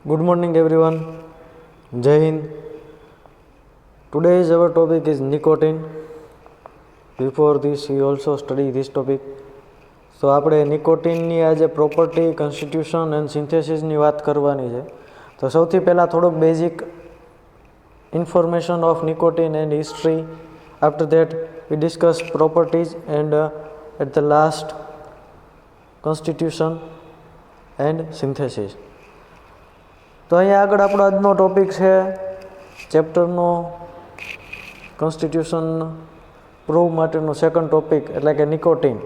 Good morning, everyone. Jai Hind. Today's our topic is nicotine. Before this, we also study this topic. So આપણે નિકોટિનની આજે property, constitution and સિન્થેસિસની વાત કરવાની છે. તો સૌથી પહેલાં થોડુંક basic information of nicotine and history. After that we discuss properties and at the last constitution and synthesis. તો અહીંયા આગળ આપણો આજનો ટોપિક છે ચેપ્ટરનો કોન્સ્ટિટ્યુશન પ્રૂવ માટેનો સેકન્ડ ટોપિક, એટલે કે નિકોટિન.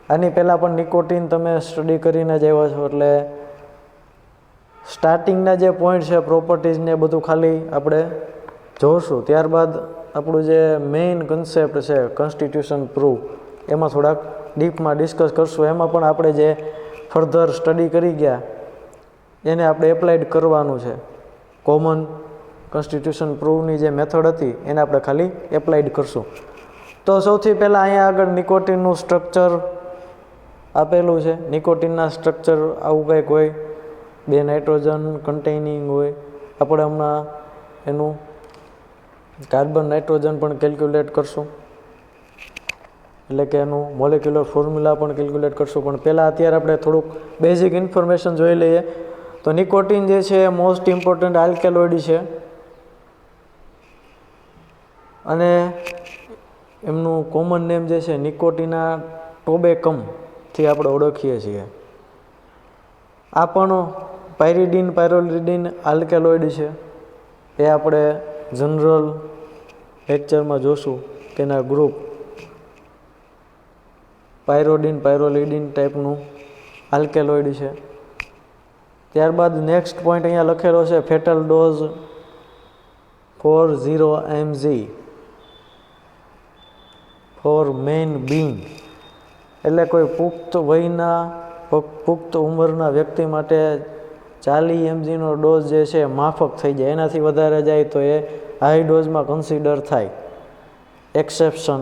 આની પહેલાં પણ નિકોટિન તમે સ્ટડી કરીને જ આવ્યા છો, એટલે સ્ટાર્ટિંગના જે પોઈન્ટ છે પ્રોપર્ટીઝને બધું ખાલી આપણે જોઈશું. ત્યારબાદ આપણું જે મેઇન કન્સેપ્ટ છે કોન્સ્ટિટ્યુશન પ્રૂવ, એમાં થોડાક ડીપમાં ડિસ્કસ કરશું. એમાં પણ આપણે જે ફર્ધર સ્ટડી કરી ગયા એને આપણે એપ્લાઇડ કરવાનું છે. કોમન કોન્સ્ટિટ્યુશન પ્રૂવની જે મેથડ હતી એને આપણે ખાલી એપ્લાઇડ કરશું. તો સૌથી પહેલાં અહીંયા આગળ નિકોટિનનું સ્ટ્રક્ચર આપેલું છે. નિકોટિનના સ્ટ્રક્ચર આવું કંઈક હોય, 2 નાઇટ્રોજન કન્ટેઇનિંગ હોય. આપણે હમણાં એનું કાર્બન નાઇટ્રોજન પણ કેલ્ક્યુલેટ કરશું, એટલે કે એનું મોલેક્યુલર ફોર્મ્યુલા પણ કેલ્ક્યુલેટ કરશું. પણ પહેલાં અત્યારે આપણે થોડુંક બેઝિક ઇન્ફોર્મેશન જોઈ લઈએ. તો નિકોટિન જે છે એ મોસ્ટ ઇમ્પોર્ટન્ટ આલ્કેલોઇડ છે અને એમનું કોમન નેમ જે છે નિકોટિના ટોબેકમથી આપણે ઓળખીએ છીએ. આ પણ પાયરિડીન પાયરોલિડીન આલ્કેલોઇડ છે. એ આપણે જનરલ લેક્ચરમાં જોશું કે એના ગ્રુપ પાયરોડીન પાયરોલિડીન ટાઈપનું આલ્કેલોઇડ છે. ત્યારબાદ નેક્સ્ટ પોઈન્ટ અહીંયા લખેલો છે fatal dose 40 mg for man being, એટલે કોઈ પુખ્ત વયના પુખ્ત ઉંમરના વ્યક્તિ માટે 40 mgનો ડોઝ જે છે માફક થઈ જાય. એનાથી વધારે જાય તો એ હાઈ ડોઝમાં કન્સિડર થાય. Exception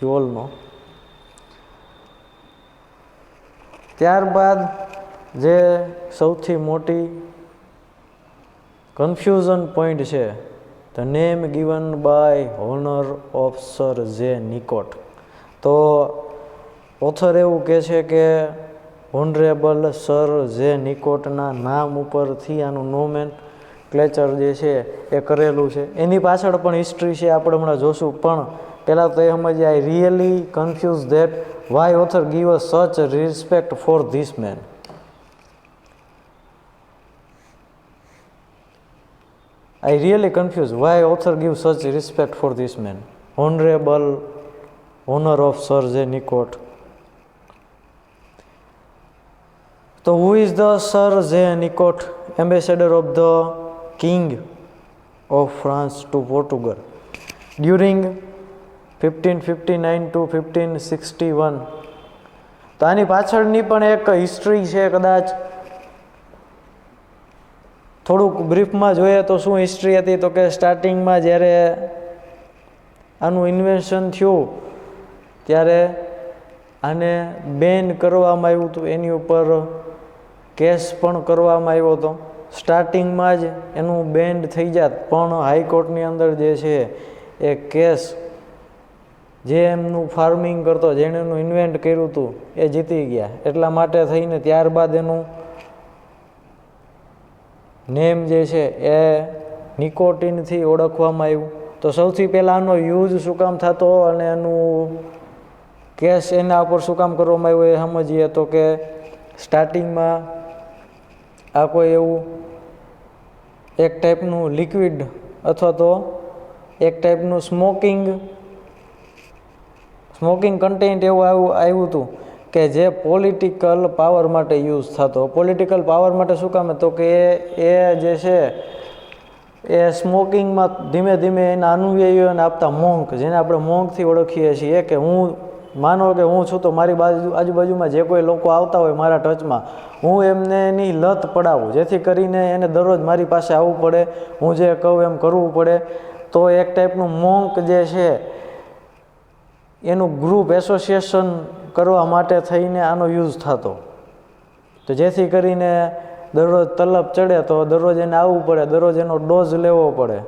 you all know. ત્યારબાદ જે સૌથી મોટી કન્ફ્યુઝન પોઈન્ટ છે, the name given by honour of sir J Nicot. તો ઓથર એવું કહે છે કે હોનરેબલ સર જે નિકોટના નામ ઉપરથી આનું નોમેન ક્લેચર જે છે એ કરેલું છે. એની પાછળ પણ હિસ્ટ્રી છે, આપણે હમણાં જોશું. પણ પહેલાં તો એ સમજીએ, I really confuse that why author give a such respect for this man. I really confused why author gives such respect for this man, honorable honor of Sir J. Nicot. So who is the Sir J. Nicot, ambassador of the King of France to Portugal during 1559 to 1561? તો આની પાછળની પણ એક history છે. કદાચ થોડુંક બ્રીફમાં જોઈએ તો શું હિસ્ટ્રી હતી, તો કે સ્ટાર્ટિંગમાં જ્યારે આનું ઇન્વેન્શન થયું ત્યારે આને બેન કરવામાં આવ્યું હતું. એની ઉપર કેસ પણ કરવામાં આવ્યો હતો. સ્ટાર્ટિંગમાં જ એનું બેન્ડ થઈ જાત, પણ હાઈકોર્ટની અંદર જે છે એ કેસ જે એમનું ફાર્મિંગ કરતો, જેણે એનું ઇન્વેન્ટ કર્યું હતું એ જીતી ગયા. એટલા માટે થઈને ત્યારબાદ એનું નેમ જે છે એ નિકોટિનથી ઓળખવામાં આવ્યું. તો સૌથી પહેલાં આનો યુઝ શું કામ થતો અને એનું કેસ એના ઉપર શું કામ કરવામાં આવ્યું એ સમજીએ. તો કે સ્ટાર્ટિંગમાં આ કોઈ એવું એક ટાઈપનું લિક્વિડ અથવા તો એક ટાઈપનું સ્મોકિંગ કન્ટેન્ટ એવું આવ્યું હતું કે જે પોલિટિકલ પાવર માટે યુઝ થતો. પોલિટિકલ પાવર માટે શું કામ? તો કે એ જે છે એ સ્મોકિંગમાં ધીમે ધીમે એના અનુયાયીઓને આપતા મોંક, જેને આપણે મોંકથી ઓળખીએ છીએ, કે હું માનો કે હું છું તો મારી આજુબાજુમાં જે કોઈ લોકો આવતા હોય મારા ટચમાં, હું એમને એની લત પડાવું, જેથી કરીને એને દરરોજ મારી પાસે આવવું પડે, હું જે કહું એમ કરવું પડે. તો એક ટાઈપનું મોંક જે છે એનું ગ્રુપ એસોસિએશન કરવા માટે થઈને આનો યુઝ થતો. તો જેથી કરીને દરરોજ તલબ ચડે તો દરરોજ એને આવવું પડે, દરરોજ એનો ડોઝ લેવો પડે.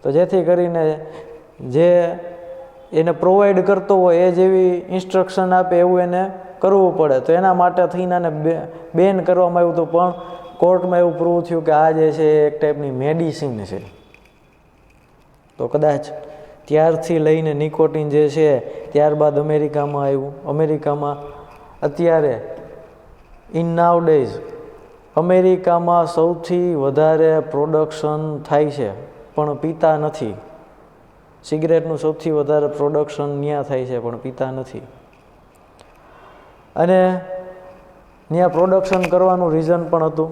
તો જેથી કરીને જે એને પ્રોવાઈડ કરતો હોય એ જેવી ઇન્સ્ટ્રક્શન આપે એવું એને કરવું પડે. તો એના માટે થઈને આને બેન કરવામાં આવ્યું હતું, પણ કોર્ટમાં એવું પ્રૂવ થયું કે આ જે છે એ એક ટાઈપની મેડિસિન છે. તો કદાચ ત્યારથી લઈને નિકોટિન જે છે ત્યારબાદ અમેરિકામાં આવ્યું. અમેરિકામાં અત્યારે ઇન નાવ ડેઝ અમેરિકામાં સૌથી વધારે પ્રોડક્શન થાય છે, પણ પીતા નથી. સિગરેટનું સૌથી વધારે પ્રોડક્શન ત્યાં થાય છે, પણ પીતા નથી. અને ત્યાં પ્રોડક્શન કરવાનું રીઝન પણ હતું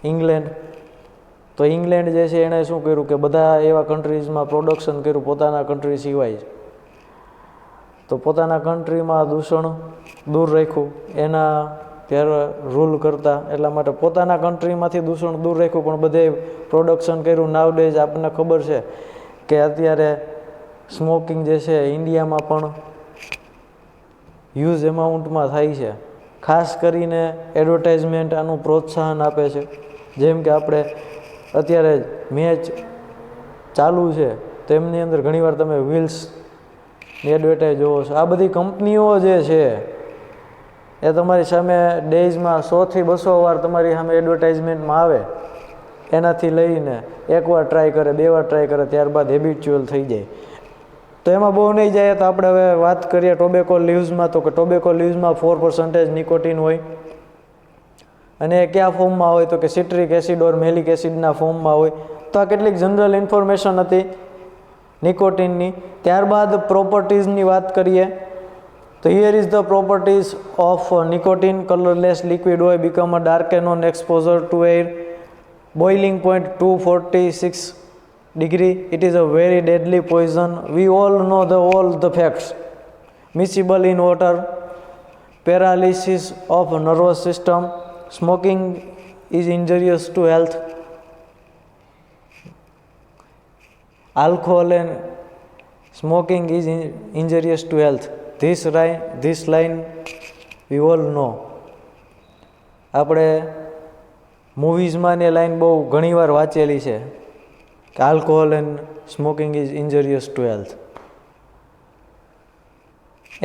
ઇંગ્લેન્ડ. તો ઇંગ્લેન્ડ જે છે એણે શું કર્યું કે બધા એવા કન્ટ્રીઝમાં પ્રોડક્શન કર્યું પોતાના કન્ટ્રી સિવાય. તો પોતાના કન્ટ્રીમાં દૂષણ દૂર રાખ્યું એના ત્યારે રૂલ કરતા, એટલા માટે પોતાના કન્ટ્રીમાંથી દૂષણ દૂર રાખ્યું, પણ બધે પ્રોડક્શન કર્યું. નાવ ડેઝ આપણને ખબર છે કે અત્યારે સ્મોકિંગ જે છે ઇન્ડિયામાં પણ હ્યુજ એમાઉન્ટમાં થાય છે. ખાસ કરીને એડવર્ટાઇઝમેન્ટ આનું પ્રોત્સાહન આપે છે. જેમ કે આપણે અત્યારે મેચ ચાલુ છે તો એમની અંદર ઘણીવાર તમે વ્હીલ્સની એડવર્ટાઇઝ જોવો છો. આ બધી કંપનીઓ જે છે એ તમારી સામે ડેઝમાં 100થી 200 વાર તમારી સામે એડવર્ટાઇઝમેન્ટમાં આવે. એનાથી લઈને એકવાર ટ્રાય કરે, 2 વાર ટ્રાય કરે, ત્યારબાદ હેબિચ્યુઅલ થઈ જાય. તો એમાં બહુ નહીં જાય તો આપણે હવે વાત કરીએ ટોબેકો લીવ્સમાં. તો કે ટોબેકો લીવ્સમાં 4% નિકોટિન હોય. અને કયા ફોર્મમાં હોય તો કે સિટ્રિક એસિડ ઓર મેલિક એસિડના ફોર્મમાં હોય. તો આ કેટલીક જનરલ ઇન્ફોર્મેશન હતી નિકોટિનની. ત્યારબાદ પ્રોપર્ટીઝની વાત કરીએ તો here is the properties of nicotine. Colourless liquid હોય, become a darken on exposure to air, boiling point 246 degree. It is a very deadly poison. We all know all the facts. Miscible in water, paralysis of nervous system, smoking is injurious to health, alcohol and smoking is injurious to health. This line we all know. આપણે મૂવીઝમાં ને line બહુ ઘણીવાર વાંચેલી છે કે alcohol and smoking is ઇન્જરિયસ to health.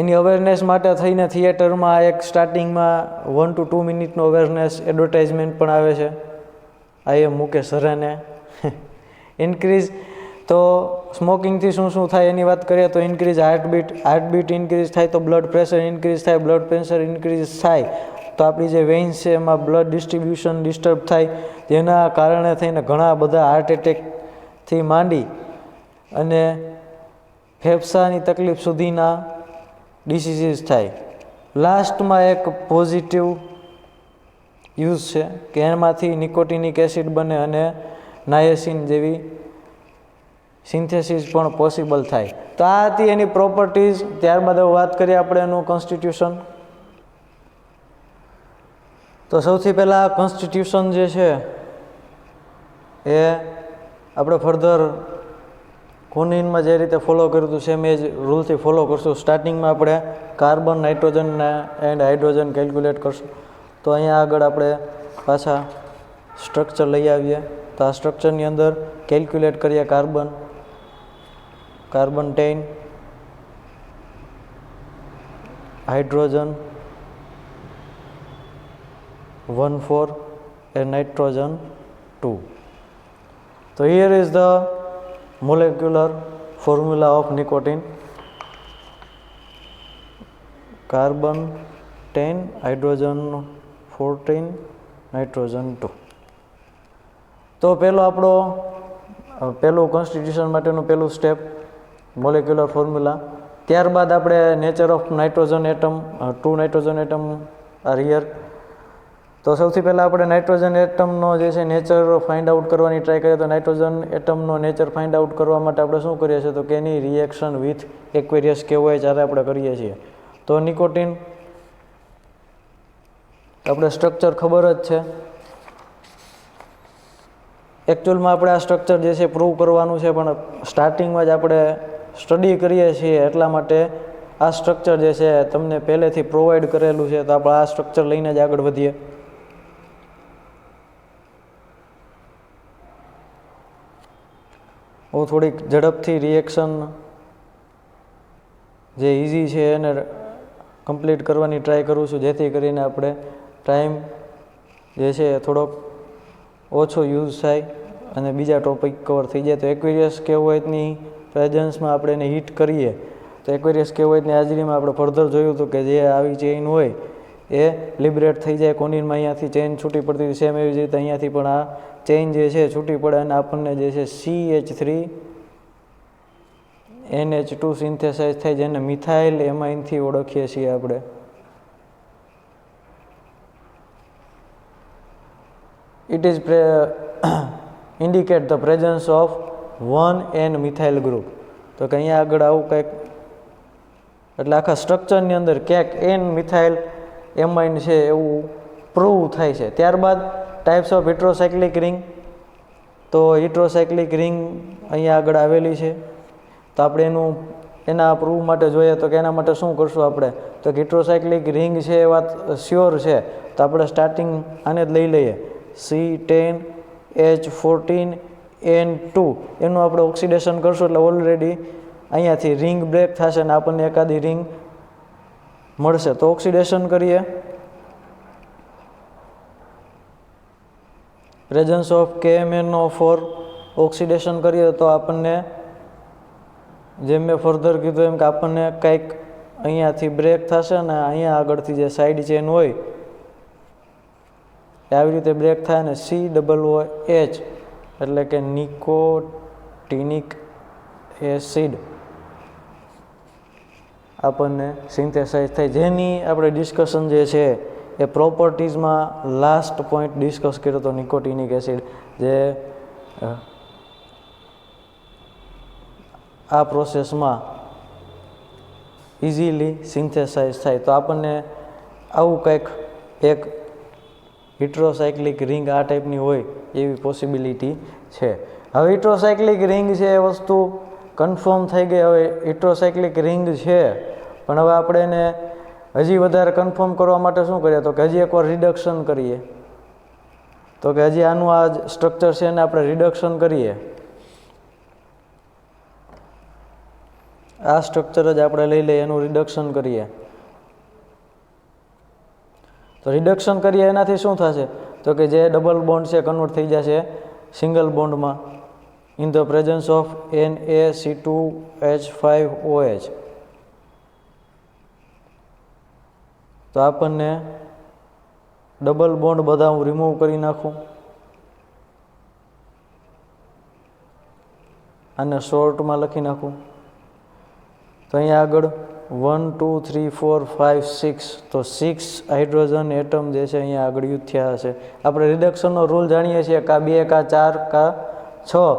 Any awareness માટે થઈને થિયેટરમાં એક સ્ટાર્ટિંગમાં 1 to 2 મિનિટનો અવેરનેસ એડવર્ટાઇઝમેન્ટ પણ આવે છે. આ એ મુકેશ સરાને ઇન્ક્રીઝ. તો સ્મોકિંગથી શું શું થાય એની વાત કરીએ તો ઇન્ક્રીઝ હાર્ટબીટ ઇન્ક્રીઝ થાય, તો બ્લડ પ્રેશર ઇન્ક્રીઝ થાય. બ્લડ પ્રેશર ઇન્ક્રીઝ થાય તો આપણી જે વેઇન્સ છે એમાં બ્લડ ડિસ્ટ્રીબ્યુશન ડિસ્ટર્બ થાય, જેના કારણે થઈને ઘણા બધા હાર્ટ એટેકથી માંડી અને ફેફસાની તકલીફ સુધીના ડિસીઝીસ થાય. લાસ્ટમાં એક પોઝિટિવ યુઝ છે કે એમાંથી નિકોટિનિક એસિડ બને અને નાયસિન જેવી સિન્થેસિસ પણ પોસિબલ થાય. તો આ હતી એની પ્રોપર્ટીઝ. ત્યારબાદ હવે વાત કરીએ આપણે એનું કોન્સ્ટિટ્યુશન. તો સૌથી પહેલાં કોન્સ્ટિટ્યુશન જે છે એ આપણે ફર્ધર કોનિનમાં જે રીતે ફોલો કર્યું હતું સેમ એ જ રૂલથી ફોલો કરશું. સ્ટાર્ટિંગમાં આપણે carbon, nitrogen and hydrogen calculate કરશું. તો અહીંયા આગળ આપણે પાછા સ્ટ્રક્ચર લઈ આવીએ. તો આ સ્ટ્રક્ચરની અંદર કેલ્ક્યુલેટ કરીએ carbon 10, hydrogen 1,4 and nitrogen 2. So here is the molecular formula of nicotine. Carbon 10, hydrogen 14, nitrogen 2. તો પહેલું કોન્સ્ટિટ્યુશન માટેનું પહેલું સ્ટેપ મોલેક્યુલર ફોર્મ્યુલા. ત્યારબાદ આપણે nature of nitrogen atom, 2 nitrogen atom R here. તો સૌથી પહેલાં આપણે નાઇટ્રોજન એટમનો જે છે નેચર ફાઇન્ડ આઉટ કરવાની ટ્રાય કરીએ. તો નાઇટ્રોજન એટમનો નેચર ફાઇન્ડ આઉટ કરવા માટે આપણે શું કરીએ છીએ તો કે એની રિએક્શન વિથ એક્વેરિયસ કેવું હોય ત્યારે આપણે કરીએ છીએ. તો નિકોટિન આપણે સ્ટ્રક્ચર ખબર જ છે. એકચ્યુઅલમાં આપણે આ સ્ટ્રક્ચર જે છે પ્રૂવ કરવાનું છે, પણ સ્ટાર્ટિંગમાં જ આપણે સ્ટડી કરીએ છીએ એટલા માટે આ સ્ટ્રક્ચર જે છે તમને પહેલેથી પ્રોવાઈડ કરેલું છે. તો આપણે આ સ્ટ્રક્ચર લઈને જ આગળ વધીએ. હું થોડીક ઝડપથી રિએક્શન જે ઇઝી છે એને કમ્પ્લીટ કરવાની ટ્રાય કરું છું, જેથી કરીને આપણે ટાઈમ જે છે એ થોડોક ઓછો યુઝ થાય અને બીજા ટોપિક કવર થઈ જાય. તો એક્વેરિયસ કેવોઇટની પ્રેઝન્સમાં આપણે એને હીટ કરીએ તો એક્વેરિયસ કેવોઇટની હાજરીમાં આપણે ફર્ધર જોયું હતું કે જે આવી ચેઇન હોય એ લિબરેટ થઈ જાય. કોનિનમાં અહીંયાથી ચેઇન છૂટી પડતી હતી, સેમ એવી જ રીતે અહીંયાથી પણ આ ચેઇન જે છે છૂટી પડે અને આપણને જે છે CH3NH2 સિન્થેસાઇઝ થાય, જેને મિથાઇલ એમાઇનથી ઓળખીએ છીએ આપણે. It is indicate the presence of 1N methyl group. તો કે અહીંયા આગળ આવું કંઈક, એટલે આખા સ્ટ્રક્ચરની અંદર ક્યાંક N મિથાઇલ એમાઇન છે એવું પ્રૂવ થાય છે. ત્યારબાદ ટાઈપ્સ ઓફ હિટ્રોસાયક્લિક રિંગ. તો હિટ્રોસાયક્લિક રિંગ અહીંયા આગળ આવેલી છે. તો આપણે એના પ્રૂવ માટે જોઈએ તો કે એના માટે શું કરશું આપણે, તો હિટ્રોસાયક્લિક રિંગ છે એ વાત શ્યોર છે. તો આપણે સ્ટાર્ટિંગ આને જ લઈ લઈએ, C10H14N2. એનું આપણે ઓક્સિડેશન કરશું એટલે ઓલરેડી અહીંયાથી રિંગ બ્રેક થશે અને આપણને એકાદી રિંગ મળશે. તો ઓક્સિડેશન કરીએ, પ્રેઝન્સ ઓફ KMnO4 ઓક્સિડેશન કરીએ તો આપણને, જેમ મેં ફર્ધર કીધું એમ, કે આપણને કંઈક અહીંયાથી બ્રેક થશે અને અહીંયા આગળથી જે સાઈડ ચેન હોય એ આવી રીતે બ્રેક થાય અને COOH એટલે કે નિકોટિનિક એસિડ આપણને સિન્થેસાઇઝ થાય, જેની આપણે ડિસ્કશન જે છે એ પ્રોપર્ટીઝમાં લાસ્ટ પોઈન્ટ ડિસ્કસ કર્યો હતો. નિકોટિનિક એસિડ જે આ પ્રોસેસમાં ઇઝીલી સિન્થેસાઇઝ થાય. તો આપણને આવું કંઈક એક હિટ્રોસાયક્લિક રિંગ આ ટાઈપની હોય એવી પોસિબિલિટી છે. હવે હિટ્રોસાયક્લિક રિંગ છે એ વસ્તુ કન્ફર્મ થઈ ગઈ. હવે હિટ્રોસાયક્લિક રિંગ છે, પણ હવે આપણે એને હજી વધારે કન્ફર્મ કરવા માટે શું કરીએ, તો કે હજી એકવાર રિડક્શન કરીએ. તો કે હજી આનું આ સ્ટ્રક્ચર છે એને આપણે રિડક્શન કરીએ. આ સ્ટ્રક્ચર જ આપણે લઈ લઈએ, એનું રિડક્શન કરીએ. તો રિડક્શન કરીએ એનાથી શું થશે, તો કે જે ડબલ બોન્ડ છે કન્વર્ટ થઈ જશે સિંગલ બોન્ડમાં in the presence of NaC2H5OH. તો આપણને ડબલ બોન્ડ બધા હું રિમૂવ કરી નાખું, આને શોર્ટમાં લખી નાખું. તો અહીંયા આગળ 1 2 3 4 5 6, તો 6 હાઇડ્રોજન એટમ જે છે અહીંયા આગળ યુઝ થયા હશે. આપણે રિડક્શનનો રૂલ જાણીએ છીએ, કા 2 કા 4 કા 6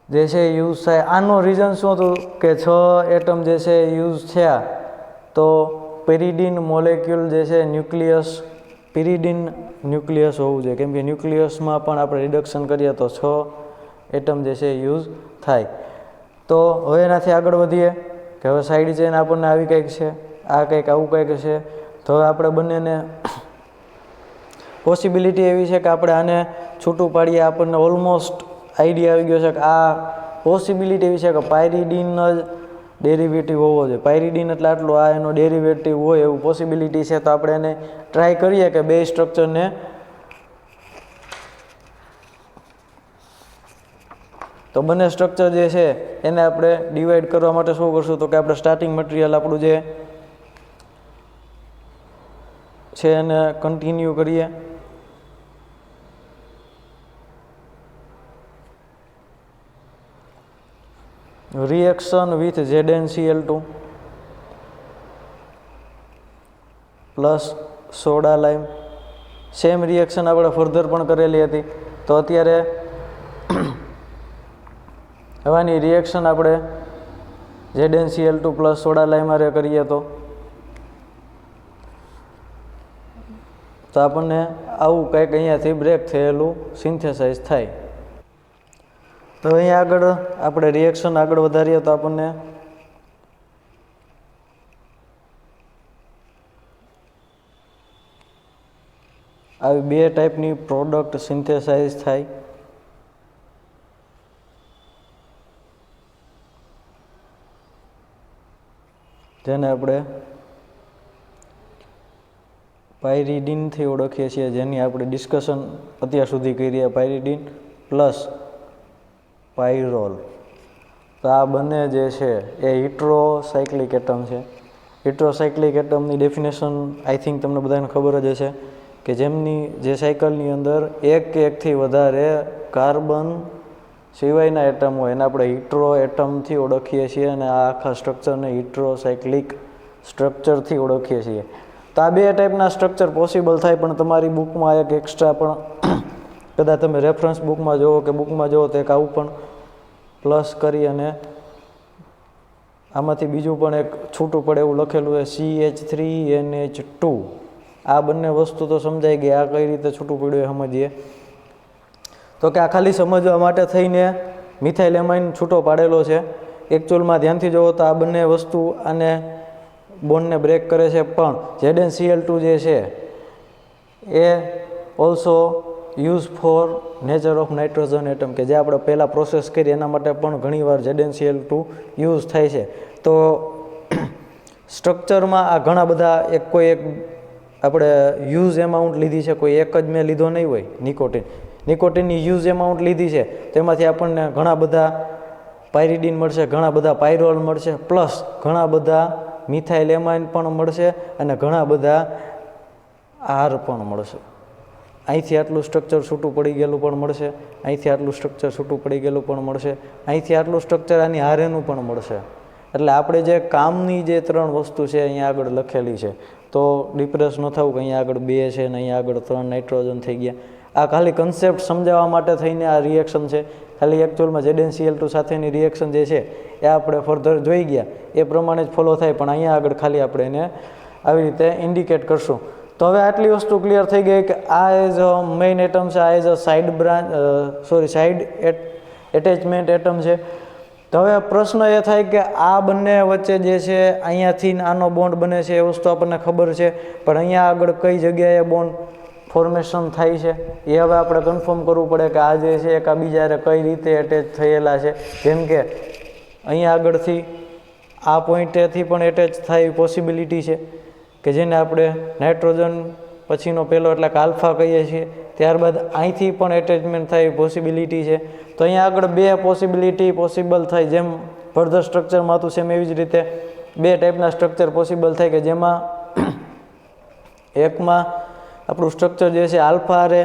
જે છે યુઝ થાય. આનું રીઝન શું હતું કે 6 એટમ જે છે યુઝ થયા, તો પેરિડીન મોલેક્યુલ જે છે ન્યુક્લિયસ, પિરિડીન ન્યુક્લિયસ હોવું જોઈએ, કેમ કે ન્યુક્લિયસમાં પણ આપણે રિડક્શન કરીએ તો 6 એટમ જે છે યુઝ થાય. તો હવે એનાથી આગળ વધીએ કે હવે સાઈડ ચેન આપણને આવી કંઈક છે, આ કંઈક આવું કંઈક છે. તો હવે આપણે બંનેને પોસિબિલિટી એવી છે કે આપણે આને છૂટું પાડીએ. આપણને ઓલમોસ્ટ આઈડિયા આવી ગયો છે કે આ પોસિબિલિટી એવી છે કે પાયરિડીન જ ડેરિવેટિવ હોવો જોઈએ. પાયરિડીન એટલે આટલું, આ એનો ડેરિવેટિવ હોય એવું પોસિબિલિટી છે. તો આપણે એને ટ્રાય કરીએ કે બે સ્ટ્રક્ચરને તો બંને સ્ટ્રક્ચર જે છે એને આપણે ડિવાઈડ કરવા માટે શું કરશું, તો કે આપણે સ્ટાર્ટિંગ મટીરિયલ આપણું જે છે એને કન્ટિન્યુ કરીએ. Reaction with ZnCl2 plus soda lime. Same reaction આપણે ફર્ધર પણ કરેલી હતી. તો અત્યારે હવાની રિએક્શન આપણે ZnCl2 પ્લસ સોડા લાઈમ હારે કરીએ તો આપણને આવું કંઈક અહીંયાથી બ્રેક થયેલું સિન્થેસાઇઝ થાય. તો અહીંયા આગળ આપણે રિએક્શન આગળ વધારીએ તો આપણને આવી બે ટાઈપની પ્રોડક્ટ સિન્થેસાઇઝ થાય. જેને આપણે પાયરિડીનથી ઓળખીએ છીએ, જેની આપણે ડિસ્કશન અત્યાર સુધી કરી. Pyridine plus પાયરોલ. તો આ બંને જે છે એ હિટ્રોસાયક્લિક એટમ છે. હિટ્રોસાયક્લિક એટમની ડેફિનેશન આઈ થિંક તમને બધાને ખબર જ હશે કે જેમની જે સાયકલની અંદર એક કે એકથી વધારે કાર્બન સિવાયના એટમ હોય એને આપણે હિટ્રો એટમથી ઓળખીએ છીએ, અને આ આખા સ્ટ્રક્ચરને હિટ્રોસાયક્લિક સ્ટ્રક્ચરથી ઓળખીએ છીએ. તો આ બે ટાઈપના સ્ટ્રક્ચર પોસિબલ થાય, પણ તમારી બુકમાં એક એક્સ્ટ્રા પણ કદાચ તમે રેફરન્સ બુકમાં જુઓ કે બુકમાં જુઓ તો એક આવું પણ પ્લસ કરી અને આમાંથી બીજું પણ એક છૂટું પડે એવું લખેલું છે CH3NH2. આ બંને વસ્તુ તો સમજાઈ ગઈ. આ કઈ રીતે છૂટું પડ્યું એ સમજીએ. તો કે આ ખાલી સમજવા માટે થઈને મિથાઇલ એમાઇન છૂટો પાડેલો છે. એકચ્યુઅલમાં ધ્યાનથી જુઓ તો આ બંને વસ્તુ આને બોન્ડને બ્રેક કરે છે, પણ ZnCl2 જે છે એ also use for nature of nitrogen atom, કે જે આપણે પહેલાં પ્રોસેસ કરી એના માટે પણ ઘણીવાર ZnCl2 યુઝ થાય છે. તો સ્ટ્રક્ચરમાં આ ઘણા બધા કોઈ એક આપણે યુઝ એમાઉન્ટ લીધી છે, કોઈ એક જ મેં લીધો નહીં હોય. નિકોટિનની યુઝ એમાઉન્ટ લીધી છે, તેમાંથી આપણને ઘણા બધા પાયરિડીન મળશે, ઘણા બધા પાયરોલ મળશે, પ્લસ ઘણા બધા મિથાઇલ એમાઇન પણ મળશે, અને ઘણા બધા આર પણ મળશે. અહીંથી આટલું સ્ટ્રક્ચર છૂટું પડી ગયેલું પણ મળશે, અહીંથી આટલું સ્ટ્રક્ચર છૂટું પડી ગયેલું પણ મળશે, અહીંથી આટલું સ્ટ્રક્ચર આની હારેનું પણ મળશે. એટલે આપણે જે કામની જે ત્રણ વસ્તુ છે અહીંયા આગળ લખેલી છે, તો ડિપ્રેસ ન થવું કે અહીંયા આગળ 2 છે ને અહીંયા આગળ 3 નાઇટ્રોજન થઈ ગયા. આ ખાલી કન્સેપ્ટ સમજાવવા માટે થઈને આ રિએક્શન છે. ખાલી એકચ્યુઅલમાં ZnCl2 સાથેની રિએક્શન જે છે એ આપણે ફર્ધર જોઈ ગયા, એ પ્રમાણે જ ફોલો થાય, પણ અહીંયા આગળ ખાલી આપણે એને આવી રીતે ઇન્ડિકેટ કરશું. તો હવે આટલી વસ્તુ ક્લિયર થઈ ગઈ કે આ એઝ અ મેઇન એટમ છે, આ as a side side attachment atom છે. તો હવે પ્રશ્ન એ થાય કે આ બંને વચ્ચે જે છે અહીંયાથી આનો બોન્ડ બને છે એ વસ્તુ આપણને ખબર છે, પણ અહીંયા આગળ કઈ જગ્યાએ બોન્ડ ફોર્મેશન થાય છે એ હવે આપણે કન્ફર્મ કરવું પડે કે આ જે છે એક આ બીજા કઈ રીતે એટેચ થયેલા છે. જેમ કે અહીંયા આગળથી આ પોઈન્ટેથી પણ એટેચ થાય પોસિબિલિટી છે, કે જેને આપણે નાઇટ્રોજન પછીનો પહેલો એટલે કે આલ્ફા કહીએ છીએ. ત્યારબાદ અહીંથી પણ એટેચમેન્ટ થાય પોસિબિલિટી છે. તો અહીંયા આગળ 2 પોસિબિલિટી પોસિબલ થાય. જેમ ફર્ધર સ્ટ્રક્ચરમાં હતું સેમ એવી જ રીતે 2 ટાઈપના સ્ટ્રક્ચર પોસિબલ થાય, કે જેમાં એકમાં આપણું સ્ટ્રક્ચર જે છે આલ્ફા હારે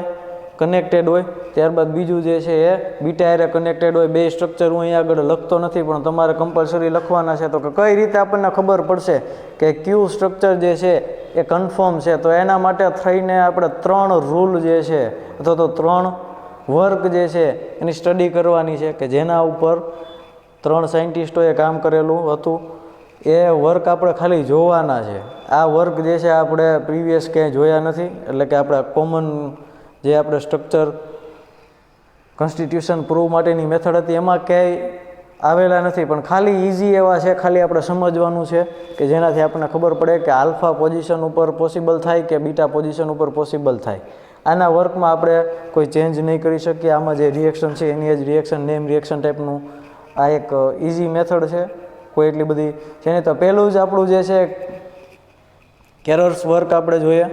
કનેક્ટેડ હોય, ત્યારબાદ બીજું જે છે એ બીટા હારે કનેક્ટેડ હોય. 2 સ્ટ્રક્ચર હું અહીંયા આગળ લખતો નથી, પણ તમારે કમ્પલસરી લખવાના છે. તો કે કઈ રીતે આપણને ખબર પડશે કે કયું સ્ટ્રક્ચર જે છે એ કન્ફર્મ છે, તો એના માટે થઈને આપણે 3 રૂલ જે છે અથવા તો 3 વર્ક જે છે એની સ્ટડી કરવાની છે, કે જેના ઉપર 3 સાયન્ટિસ્ટોએ કામ કરેલું હતું. એ વર્ક આપણે ખાલી જોવાના છે. આ વર્ક જે છે આપણે પ્રીવિયસ ક્યાંય જોયા નથી, એટલે કે આપણે કોમન જે આપણે સ્ટ્રક્ચર કોન્સ્ટિટ્યુશન પ્રૂવ માટેની મેથડ હતી એમાં ક્યાંય આવેલા નથી, પણ ખાલી ઇઝી એવા છે. ખાલી આપણે સમજવાનું છે કે જેનાથી આપણને ખબર પડે કે આલ્ફા પોઝિશન ઉપર પોસિબલ થાય કે બીટા પોઝિશન ઉપર પોસિબલ થાય. આના વર્કમાં આપણે કોઈ ચેન્જ નહીં કરી શકીએ. આમાં જે રિએક્શન છે એની જ રિએક્શન નેમ રિએક્શન ટાઈપનું આ એક ઇઝી મેથડ છે, કોઈ એટલી બધી છે નહીં. તો પહેલું જ આપણું જે છે કેરર્સ વર્ક આપણે જોઈએ.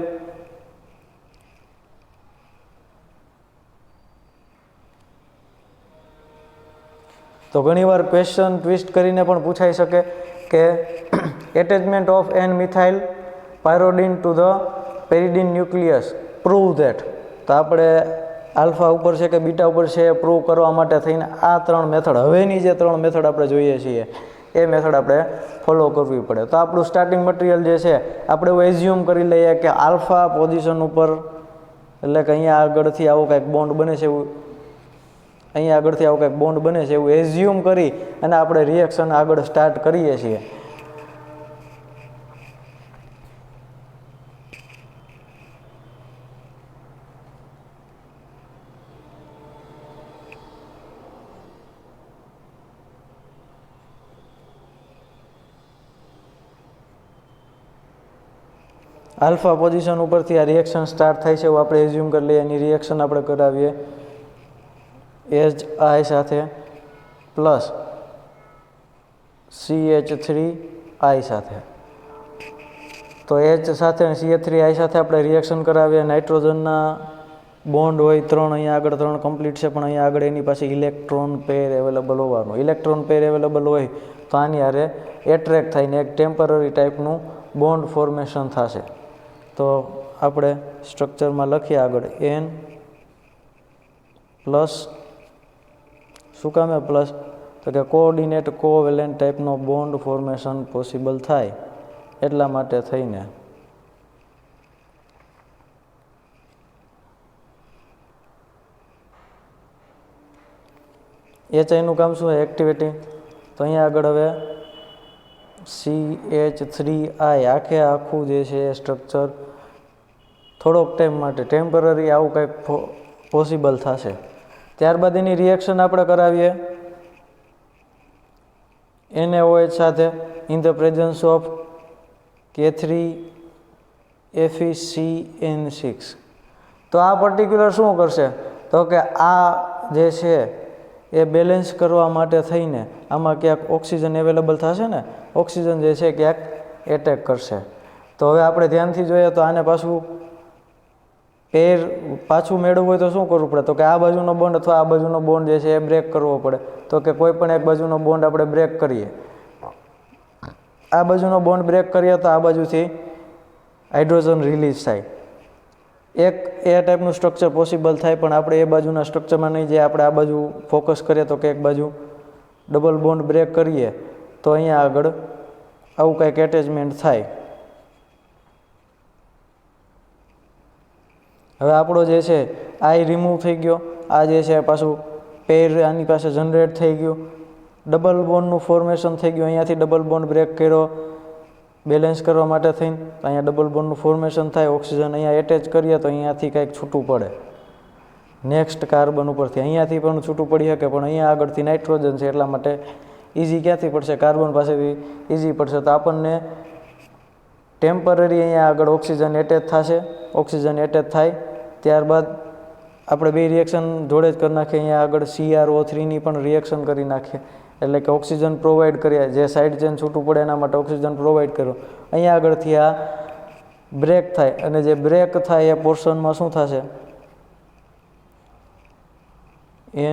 તો ઘણીવાર ક્વેશ્ચન ટ્વિસ્ટ કરીને પણ પૂછાઈ શકે કે attachment of N methyl pyrrolidine to the pyridine nucleus prove that. તો આપણે આલ્ફા ઉપર છે કે બીટા ઉપર છે એ પ્રૂવ કરવા માટે થઈને આ 3 મેથડ, હવેની જે 3 મેથડ આપણે જોઈએ છીએ એ મેથડ આપણે ફોલો કરવી પડે. તો આપણું સ્ટાર્ટિંગ મટીરિયલ જે છે આપણે એવું એઝ્યુમ કરી લઈએ કે આલ્ફા પોઝિશન ઉપર, એટલે કે અહીંયા આગળથી આવો કંઈક બોન્ડ બને છે એવું, અહીંયા આગળથી આવો કંઈક બોન્ડ બને છે એવું એઝ્યુમ કરી અને આપણે રિએક્શન આગળ સ્ટાર્ટ કરીએ છીએ. આલ્ફા પોઝિશન ઉપરથી આ રિએક્શન સ્ટાર્ટ થાય છે એવું આપણે એઝ્યુમ કરી લઈએ. એની રિએક્શન આપણે કરાવીએ HI સાથે પ્લસ CH3I સાથે. તો એચ સાથે CH3 સાથે આપણે રિએક્શન કરાવીએ. નાઇટ્રોજનના બોન્ડ હોય 3, અહીંયા આગળ 3 કમ્પ્લીટ છે, પણ અહીંયા આગળ એની પાસે ઇલેક્ટ્રોન પેર અવેલેબલ હોવાનું. ઇલેક્ટ્રોન પેર અવેલેબલ હોય તો આની હારે એટ્રેક્ટ થઈને એક ટેમ્પરરી ટાઈપનું બોન્ડ ફોર્મેશન થશે. તો આપણે સ્ટ્રક્ચરમાં લખીએ આગળ N પ્લસ. શું કામે પ્લસ? તો કે કોઓર્ડિનેટ કોવેલેન્ટ ટાઈપનો બોન્ડ ફોર્મેશન પોસિબલ થાય એટલા માટે થઈને. HIનું કામ શું છે? એક્ટિવિટી. તો અહીંયા આગળ હવે CH3I આખું જે છે એ સ્ટ્રક્ચર થોડોક ટાઈમ માટે ટેમ્પરરી આવું કંઈક પોસિબલ થશે. ત્યારબાદ એની રિએક્શન આપણે કરાવીએ NaOH સાથે in the presence of K3FeCN6. તો આ પર્ટિક્યુલર શું કરશે? તો કે આ જે છે એ બેલેન્સ કરવા માટે થઈને આમાં ક્યાંક ઓક્સિજન અવેલેબલ થશે ને, ઓક્સિજન જે છે ક્યાંક એટેક કરશે. તો હવે આપણે ધ્યાનથી જોઈએ તો આને પાછું મેળવવું હોય તો શું કરવું પડે? તો કે આ બાજુનો બોન્ડ અથવા આ બાજુનો બોન્ડ જે છે એ બ્રેક કરવો પડે. તો કે કોઈ પણ એક બાજુનો બોન્ડ આપણે બ્રેક કરીએ. આ બાજુનો બોન્ડ બ્રેક કરીએ તો આ બાજુથી હાઇડ્રોજન રિલીઝ થાય. એક એ ટાઈપનું સ્ટ્રક્ચર પોસિબલ થાય, પણ આપણે એ બાજુના સ્ટ્રક્ચરમાં નહીં જઈએ. આપણે આ બાજુ ફોકસ કરીએ તો કે એક બાજુ ડબલ બોન્ડ બ્રેક કરીએ તો અહીંયા આગળ આવું કંઈક એટેચમેન્ટ થાય. હવે આપણો જે છે આઈ રિમૂવ થઈ ગયો. આ જે છે પાછું પેર આની પાસે જનરેટ થઈ ગયું. ડબલ બોન્ડનું ફોર્મેશન થઈ ગયું. અહીંયાથી ડબલ બોન્ડ બ્રેક કર્યો બેલેન્સ કરવા માટે થઈને. અહીંયા ડબલ બોન્ડનું ફોર્મેશન થાય. ઓક્સિજન અહીંયા એટેચ કરીએ તો અહીંયાથી કંઈક છૂટું પડે નેક્સ્ટ કાર્બન ઉપરથી. અહીંયાથી પણ છૂટું પડી શકે, પણ અહીંયા આગળથી નાઇટ્રોજન છે એટલા માટે ઇઝી ક્યાંથી પડશે? કાર્બન પાસેથી ઇઝી પડશે. તો આપણને ટેમ્પરરી અહીંયા આગળ ઓક્સિજન એટેચ થશે. ઓક્સિજન એટેચ થાય ત્યારબાદ આપણે બે રિએક્શન જોડે જ કરી નાખીએ. અહીંયા આગળ CrO3ની પણ રિએક્શન કરી નાખીએ. એટલે કે ઓક્સિજન પ્રોવાઈડ કરીએ. જે સાઇડ ચેન છૂટું પડે એના માટે ઓક્સિજન પ્રોવાઈડ કર્યો. અહીંયા આગળથી આ બ્રેક થાય, અને જે બ્રેક થાય એ પોર્શનમાં શું થશે?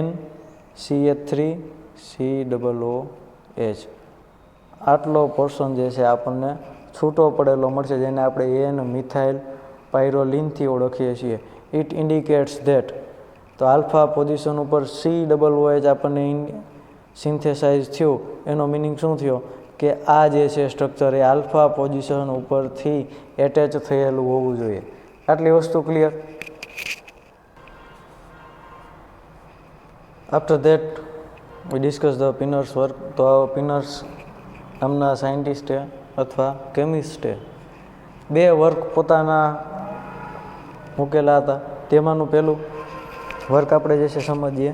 NCH3COOH આટલો પોર્શન જે છે આપણને છૂટો પડેલો મળશે, જેને આપણે N મિથાઇલ પાયરોલિનથી ઓળખીએ છીએ. It indicates that. તો આલ્ફા પોઝિશન ઉપર COOH આપણને સિન્થેસાઇઝ થયું. એનો મિનિંગ શું થયો? કે આ જે છે સ્ટ્રક્ચર એ આલ્ફા પોઝિશન ઉપરથી એટેચ થયેલું હોવું જોઈએ. આટલી વસ્તુ clear? After that we discuss the Pinner's work. તો પિનર્સ નામના સાયન્ટિસ્ટે અથવા કેમિસ્ટે 2 વર્ક પોતાના મૂકેલા હતા. તેમાંનું પહેલું વર્ક આપણે જે છે સમજીએ.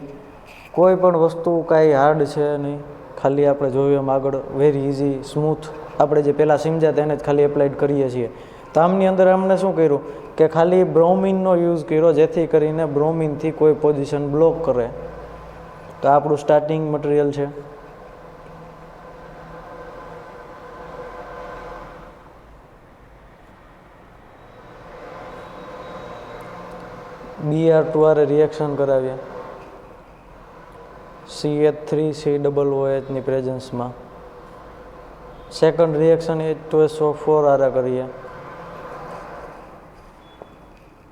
કોઈ પણ વસ્તુ કાંઈ હાર્ડ છે નહીં, ખાલી આપણે જોયું એમ આગળ વેરી ઇઝી સ્મૂથ આપણે જે પહેલાં સમજ્યા તેને જ ખાલી એપ્લાઇડ કરીએ છીએ. તો આમની અંદર અમને શું કર્યું કે ખાલી બ્રોમિનનો યુઝ કર્યો, જેથી કરીને બ્રોમિનથી કોઈ પોઝિશન બ્લોક કરે. તો આપણું સ્ટાર્ટિંગ મટીરિયલ છે. Br2 રિએક્શન કરાવીએ CH3COOHની પ્રેઝન્સમાં. સેકન્ડ રિએક્શન H2SO4 કરીએ.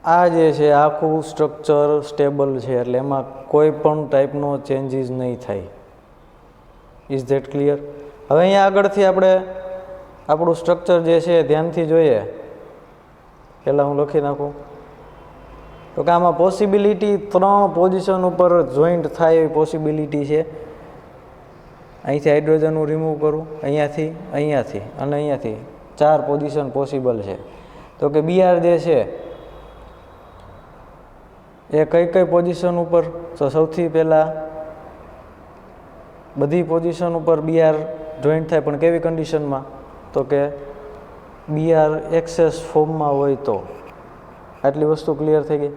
આ જે છે આખું સ્ટ્રક્ચર સ્ટેબલ છે, એટલે એમાં કોઈ પણ ટાઈપનો ચેન્જીસ નહીં થાય. Is that clear? હવે અહીંયા આગળથી આપણે આપણું સ્ટ્રક્ચર જે છે ધ્યાનથી જોઈએ. પહેલાં હું લખી નાખું તો કે આમાં પોસિબિલિટી 3 પોઝિશન ઉપર જોઈન્ટ થાય એવી પોસિબિલિટી છે. અહીંથી હાઇડ્રોજન હું રિમૂવ કરું, અહીંયાથી અને અહીંયાથી 4 પોઝિશન પોસિબલ છે. તો કે Br જે છે એ કઈ પોઝિશન ઉપર? તો સૌથી પહેલાં બધી પોઝિશન ઉપર Br જોઈન્ટ થાય, પણ કેવી કન્ડિશનમાં? તો કે Br એક્સેસ ફોર્મમાં હોય તો. આટલી વસ્તુ ક્લિયર થઈ ગઈ.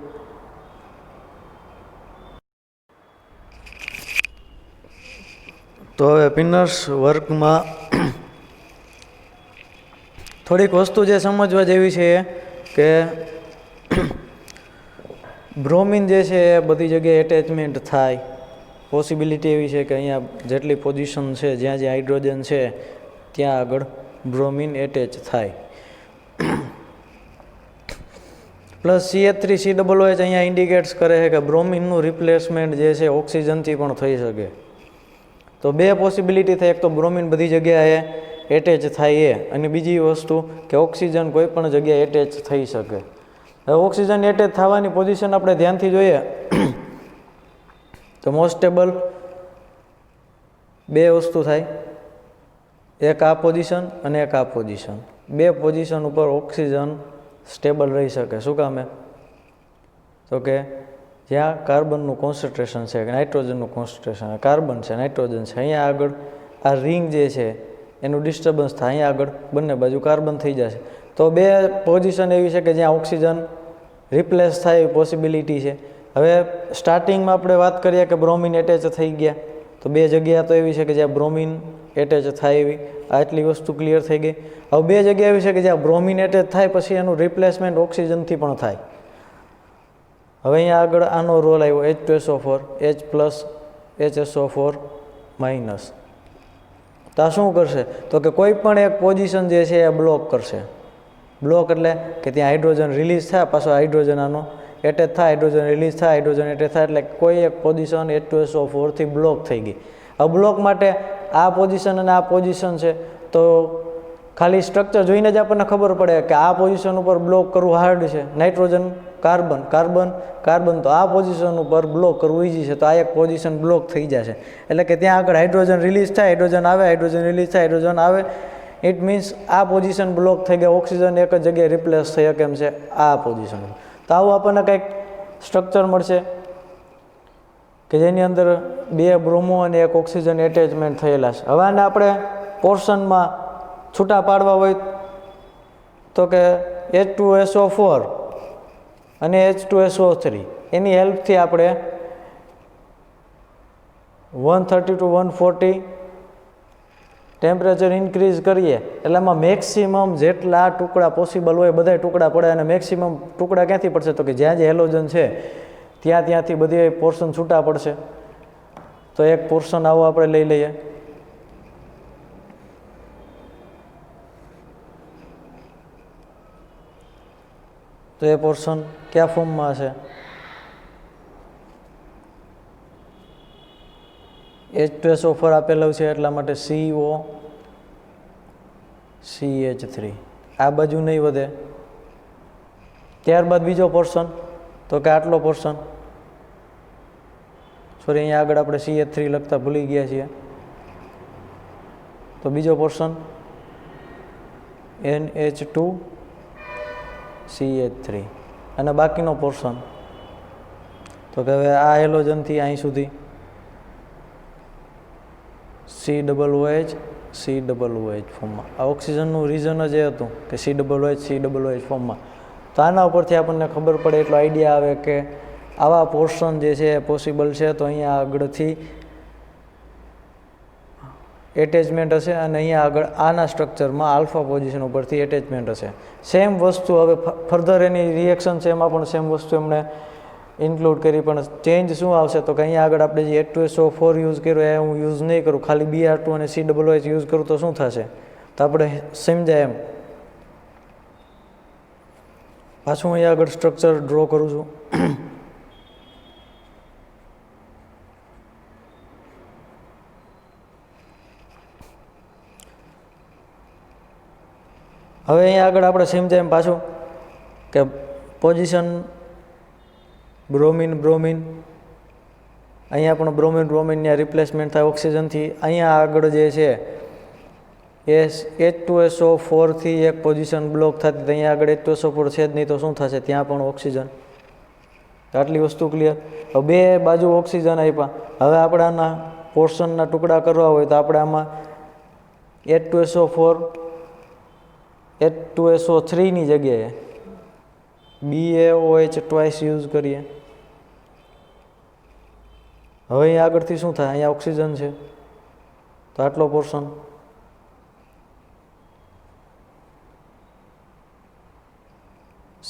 તો હવે પિનર્સ વર્કમાં થોડીક વસ્તુ જે સમજવા જેવી છે એ કે બ્રોમિન જે છે એ બધી જગ્યાએ એટેચમેન્ટ થાય. પોસિબિલિટી એવી છે કે અહીંયા જેટલી પોઝિશન છે જ્યાં જ્યાં હાઇડ્રોજન છે ત્યાં આગળ બ્રોમિન એટેચ થાય. પ્લસ CH3COOH અહીંયા ઇન્ડિકેટ્સ કરે છે કે બ્રોમિનનું રિપ્લેસમેન્ટ જે છે ઓક્સિજનથી પણ થઈ શકે. તો બે પોસિબિલિટી થાય, એક તો બ્રોમિન બધી જગ્યાએ એટેચ થાય એ, અને બીજી વસ્તુ કે ઓક્સિજન કોઈ પણ જગ્યાએ એટેચ થઈ શકે. હવે ઓક્સિજન એટેચ થવાની પોઝિશન આપણે ધ્યાનથી જોઈએ તો મોસ્ટેબલ બે વસ્તુ થાય, એક આ પોઝિશન અને એક આ પોઝિશન. બે પોઝિશન ઉપર ઓક્સિજન સ્ટેબલ રહી શકે. શું કામે? તો કે જ્યાં કાર્બનનું કોન્સન્ટ્રેશન છે, નાઇટ્રોજનનું કોન્સન્ટ્રેશન, કાર્બન છે, નાઇટ્રોજન છે, અહીંયા આગળ આ રિંગ જે છે એનું ડિસ્ટર્બન્સ થાય, અહીંયા આગળ બંને બાજુ કાર્બન થઈ જશે. તો બે પોઝિશન એવી છે કે જ્યાં ઓક્સિજન રિપ્લેસ થાય એવી પોસિબિલિટી છે. હવે સ્ટાર્ટિંગમાં આપણે વાત કરીએ કે બ્રોમિન એટેચ થઈ ગયા, તો બે જગ્યા તો એવી છે કે જ્યાં બ્રોમિન એટેચ થાય એવી. આટલી વસ્તુ ક્લિયર થઈ ગઈ. હવે બે જગ્યા એવી છે કે જ્યાં બ્રોમિન એટેચ થાય પછી એનું રિપ્લેસમેન્ટ ઓક્સિજનથી પણ થાય. હવે અહીંયા આગળ આનો રોલ આવ્યો H2SO4, H plus HSO4 minus. તો આ શું કરશે? તો કે કોઈ પણ એક પોઝિશન જે છે એ બ્લોક કરશે. બ્લોક એટલે કે ત્યાં હાઇડ્રોજન રિલીઝ થાય, પાછો હાઇડ્રોજન આનો એટેચ થાય, હાઇડ્રોજન રિલીઝ થાય, હાઇડ્રોજન એટેચ થાય, એટલે કોઈ એક પોઝિશન H2SO4 થી બ્લોક થઈ ગઈ. આ બ્લોક માટે આ પોઝિશન અને આ પોઝિશન છે, તો ખાલી સ્ટ્રક્ચર જોઈને જ આપણને ખબર પડે કે આ પોઝિશન ઉપર બ્લોક કરવું હાર્ડ છે. નાઇટ્રોજન કાર્બન, કાર્બન કાર્બન, તો આ પોઝિશન ઉપર બ્લોક કરવું ઇઝી છે. તો આ એક પોઝિશન બ્લોક થઈ જશે. એટલે કે ત્યાં આગળ હાઇડ્રોજન રિલીઝ થાય, હાઇડ્રોજન આવે, હાઇડ્રોજન રિલીઝ થાય, હાઇડ્રોજન આવે. ઇટ મીન્સ આ પોઝિશન બ્લોક થઈ ગયા, ઓક્સિજન એક જ જગ્યાએ રિપ્લેસ થઈ શકે એમ છે આ પોઝિશન. તો આવું આપણને કંઈક સ્ટ્રક્ચર મળશે કે જેની અંદર બે બ્રોમો અને એક ઓક્સિજન એટેચમેન્ટ થયેલા છે. હવે આને આપણે પોર્શનમાં છૂટા પાડવા હોય તો કે H2SO4 અને H2SO3 એની હેલ્પથી આપણે 130 to 140 ટેમ્પરેચર ઇન્ક્રીઝ કરીએ એટલે એમાં મેક્સિમમ જેટલા ટુકડા પોસિબલ હોય બધા ટુકડા પડે. અને મેક્સિમમ ટુકડા ક્યાંથી પડશે? તો કે જ્યાં જે હેલોજન છે ત્યાંથી બધી પોર્શન છૂટા પડશે. તો એક પોર્શન આવો આપણે લઈ લઈએ. તો એ પોર્શન કયા ફોર્મમાં હશે? H2SO4 આપેલું છે એટલા માટે COCH3. આ બાજુ નહીં વધે. ત્યારબાદ બીજો પોર્શન તો કે આટલો પોર્શન, સોરી અહીંયા આગળ આપણે CH3 લખતા ભૂલી ગયા છીએ. તો બીજો પોર્શન NH2CH3 અને બાકીનો પોર્શન તો કે હવે આ હેલોજનથી અહીં સુધી COOH ફોર્મમાં. આ ઓક્સિજનનું રીઝન જ એ હતું કે COOH ફોર્મમાં. તો આના ઉપરથી આપણને ખબર પડે, એટલો આઈડિયા આવે કે આવા પોર્શન જે છે એ પોસિબલ છે. તો અહીંયા આગળથી એટેચમેન્ટ હશે અને અહીંયા આગળ આના સ્ટ્રક્ચરમાં આલ્ફા પોઝિશન ઉપરથી એટેચમેન્ટ હશે. સેમ વસ્તુ હવે ફર્ધર એની રિએક્શન છે એમાં પણ સેમ વસ્તુ એમણે ઇન્ક્લુડ કરી. પણ ચેન્જ શું આવશે? તો કે અહીંયા આગળ આપણે જે H2SO4 યુઝ કર્યો એ હું યુઝ નહીં કરું, ખાલી Br2 અને COOH યુઝ કરું તો શું થશે? તો આપણે સમજાય એમ. પાછું હું અહીંયા આગળ સ્ટ્રક્ચર ડ્રો કરું છું. હવે અહીંયા આગળ આપણે સમજાય એમ પાછું કે પોઝિશન બ્રોમિન બ્રોમિન, અહીંયા પણ બ્રોમિન બ્રોમિનની રિપ્લેસમેન્ટ થાય ઓક્સિજનથી. અહીંયા આગળ જે છે એ H2SO4 થી એક પોઝિશન બ્લોક થતી, અહીંયા આગળ H2SO4 છે જ નહીં તો શું થશે? ત્યાં પણ ઓક્સિજન. આટલી વસ્તુ ક્લિયર. હવે બે બાજુ ઓક્સિજન આપ્યા. હવે આપણે આના પોર્શનના ટુકડા કરવા હોય તો આપણે આમાં H2SO4 H2SO3 ની જગ્યાએ BaOH ટ્વાઇસ યુઝ કરીએ. હવે અહીંયા આગળથી શું થાય? અહીંયા ઓક્સિજન છે તો આટલો પોર્શન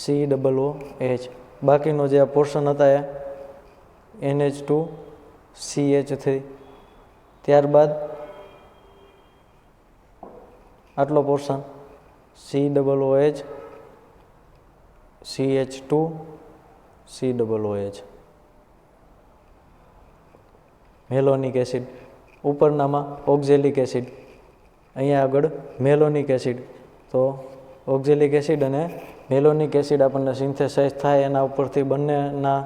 COOH. બાકીનો જે આ પોર્શન હતા એ NH2CH3. ત્યારબાદ આટલો portion COOH CH2 COOH. Malonic acid ઉપરનામાં ઓક્ઝેલિક એસિડ, અહીંયા આગળ મેલોનિક એસિડ. તો ઓક્ઝેલિક એસિડ અને મેલોનિક એસિડ આપણને સિન્થેસાઇઝ થાય એના ઉપરથી બંનેના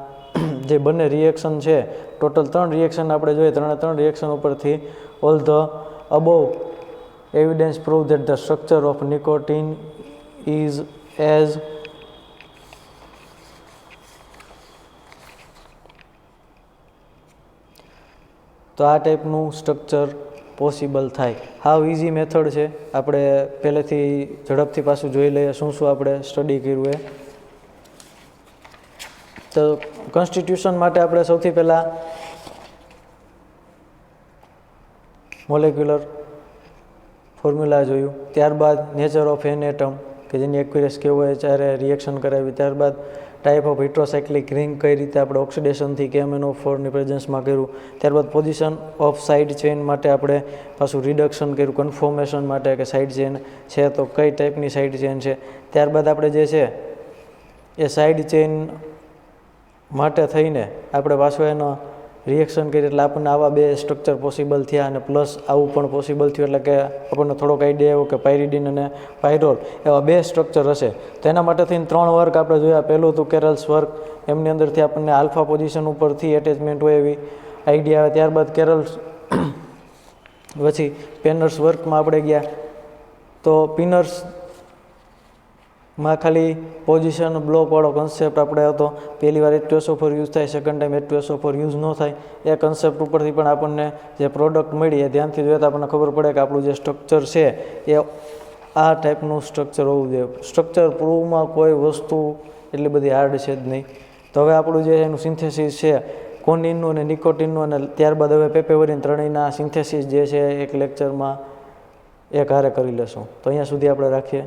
જે બંને રિએક્શન છે, ટોટલ 3 રિએક્શન આપણે જોઈએ, 3 રિએક્શન ઉપરથી all the above evidence prove that the structure of nicotine is as તો આ ટાઈપનું સ્ટ્રક્ચર પોસિબલ થાય. હાવ ઇઝી મેથડ છે. આપણે પહેલેથી ઝડપથી પાછું જોઈ લઈએ શું આપણે સ્ટડી કર્યું એ. તો કોન્સ્ટિટ્યુશન માટે આપણે સૌથી પહેલાં મોલેક્યુલર ફોર્મ્યુલા જોયું, ત્યારબાદ નેચર ઓફ એન એટમ કે જેની એક્યુરેસ કેવું હોય ત્યારે રિએક્શન કરાવી, ત્યારબાદ ટાઈપ ઓફ હાઇડ્રોસાયક્લિક રિંગ કઈ રીતે આપણે ઓક્સિડેશનથી KMnO4ની પ્રેઝન્સમાં કર્યું, ત્યારબાદ પોઝિશન ઓફ સાઇડ ચેઇન માટે આપણે પાછું રિડક્શન કર્યું, કન્ફર્મેશન માટે કે સાઇડ ચેઇન છે તો કઈ ટાઈપની સાઇડ ચેઇન છે, ત્યારબાદ આપણે જે છે એ સાઇડ ચેઇન માટે થઈને આપણે પાછું એનો રિએક્શન કરી એટલે આપણને આવા 2 સ્ટ્રક્ચર પોસિબલ થયા અને પ્લસ આવું પણ પોસિબલ થયું એટલે કે આપણને થોડોક આઈડિયા આવ્યો કે પાયરિડિન અને પાયરોલ એવા 2 સ્ટ્રક્ચર હશે. તો એના માટે થઈને 3 વર્ક આપણે જોયા. પહેલું હતું કેરલ્સ વર્ક, એમની અંદરથી આપણને આલ્ફા પોઝિશન ઉપરથી એટેચમેન્ટ હોય એવી આઈડિયા આવે. ત્યારબાદ કેરલ્સ પછી પેનર્સ વર્કમાં આપણે ગયા તો પિનર્સમાં ખાલી પોઝિશન બ્લોકવાળો કન્સેપ્ટ આપણે હતો. પહેલી વાર H2SO4 યુઝ થાય, સેકન્ડ ટાઈમ H2SO4 યુઝ ન થાય. એ કન્સેપ્ટ ઉપરથી પણ આપણને જે પ્રોડક્ટ મળી એ ધ્યાનથી જોઈએ તો આપણને ખબર પડે કે આપણું જે સ્ટ્રક્ચર છે એ આ ટાઈપનું સ્ટ્રક્ચર હોવું જોઈએ. સ્ટ્રક્ચર પ્રૂવમાં કોઈ વસ્તુ એટલી બધી હાર્ડ છે જ નહીં. તો હવે આપણું જે એનું સિન્થેસિસ છે કોનિનનું અને નિકોટિનનું અને ત્યારબાદ હવે પેપેવરિન ત્રણેયના સિન્થેસિસ જે છે એક લેક્ચરમાં એક હારે કરી લેશું. તો અહીંયા સુધી આપણે રાખીએ.